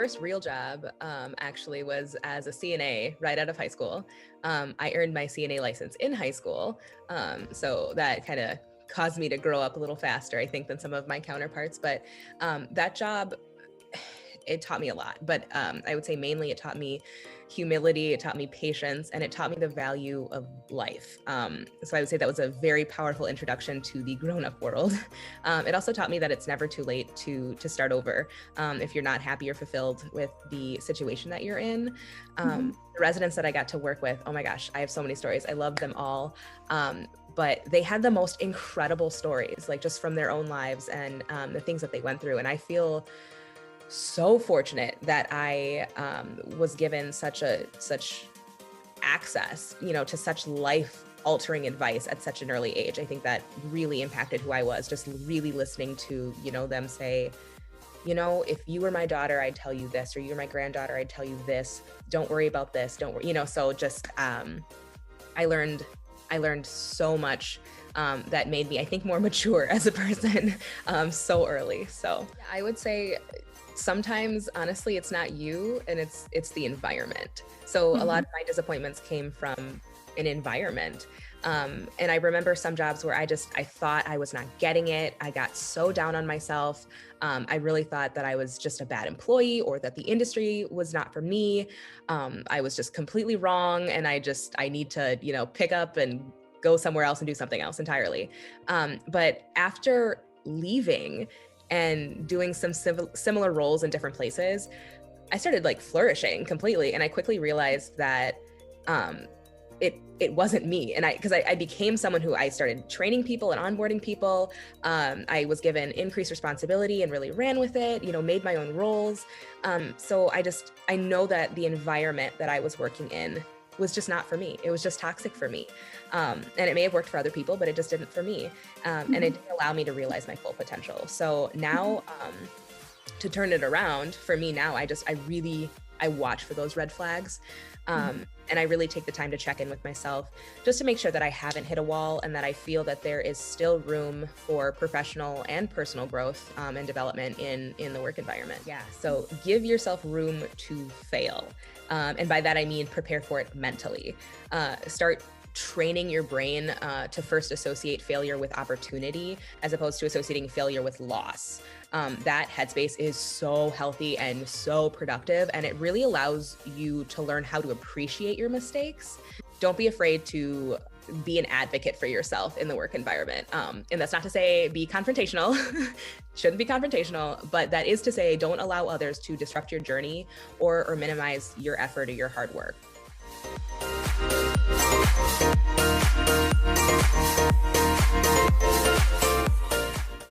first real job actually was as a CNA right out of high school. I earned my CNA license in high school. So that kind of caused me to grow up a little faster, I think, than some of my counterparts. But that job, it taught me a lot. But I would say mainly it taught me humility, it taught me patience, and it taught me the value of life. So I would say that was a very powerful introduction to the grown-up world. It also taught me that it's never too late to start over if you're not happy or fulfilled with the situation that you're in. The residents that I got to work with, oh my gosh, I have so many stories. I loved them all. But they had the most incredible stories, like just from their own lives and the things that they went through. And I feel so fortunate that I was given such access, to such life-altering advice at such an early age. I think that really impacted who I was, just really listening to, them say, if you were my daughter, I'd tell you this, or you were my granddaughter, I'd tell you this. Don't worry about this. Don't worry, so just I learned so much that made me, I think, more mature as a person so early. So I would say sometimes, honestly, it's not you, and it's the environment. So a lot of my disappointments came from an environment. And I remember some jobs where I thought I was not getting it. I got so down on myself. I really thought that I was just a bad employee, or that the industry was not for me. I was just completely wrong. And I need to, pick up and go somewhere else and do something else entirely. But after leaving and doing some similar roles in different places, I started flourishing completely. And I quickly realized that it wasn't me. And because I became someone who I started training people and onboarding people. I was given increased responsibility and really ran with it, made my own roles. So I know that the environment that I was working in was just not for me. It was just toxic for me. And it may have worked for other people, but it just didn't for me. And it didn't allow me to realize my full potential. So now to turn it around for me now, I watch for those red flags. And I really take the time to check in with myself just to make sure that I haven't hit a wall, and that I feel that there is still room for professional and personal growth and development in the work environment. Yeah. So give yourself room to fail. And by that, I mean, prepare for it mentally. Start training your brain to first associate failure with opportunity, as opposed to associating failure with loss. That headspace is so healthy and so productive, and it really allows you to learn how to appreciate your mistakes. Don't be afraid to be an advocate for yourself in the work environment. And that's not to say be confrontational, shouldn't be confrontational, but that is to say don't allow others to disrupt your journey or minimize your effort or your hard work.